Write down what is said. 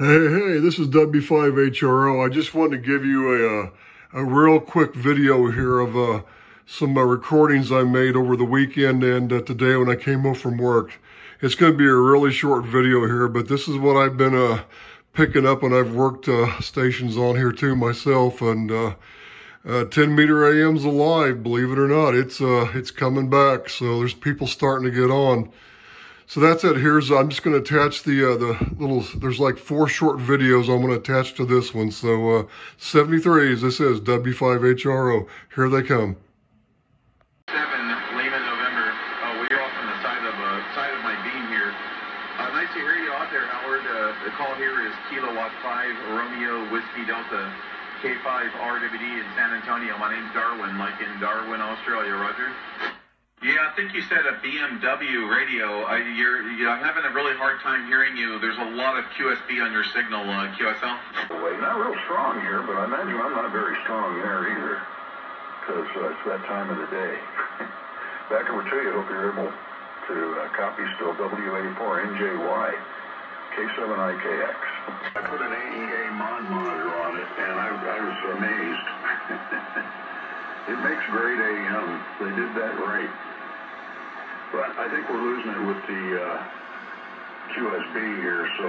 Hey, this is W5HRO. I just wanted to give you a real quick video here of some recordings I made over the weekend and today when I came home from work. It's going to be a really short video here, but this is what I've been picking up, and I've worked stations on here too myself. And 10 meter AM's alive, believe it or not. It's coming back, so there's people starting to get on. So that's it. I'm just going to attach the little, there's like 4 short videos I'm going to attach to this one. So 73s, this is W5HRO. Here they come. 7 Lima, November. We're off on the side of my beam here. Nice to hear you out there, Howard. The call here is Kilowatt 5 Romeo Whiskey Delta K5 RWD in San Antonio. My name's Darwin, like in Darwin, Australia. Roger. Yeah, I think you said a BMW radio. I'm having a really hard time hearing you. There's a lot of QSB on your signal, QSL. Well, not real strong here, but I imagine I'm not very strong there either, because it's that time of the day. Back over to you. Hope you're able to copy still W84NJY, K7IKX. I put an AEA mod monitor on it, and I was amazed. It makes great AM. They did that right. But I think we're losing it with the QSB here, so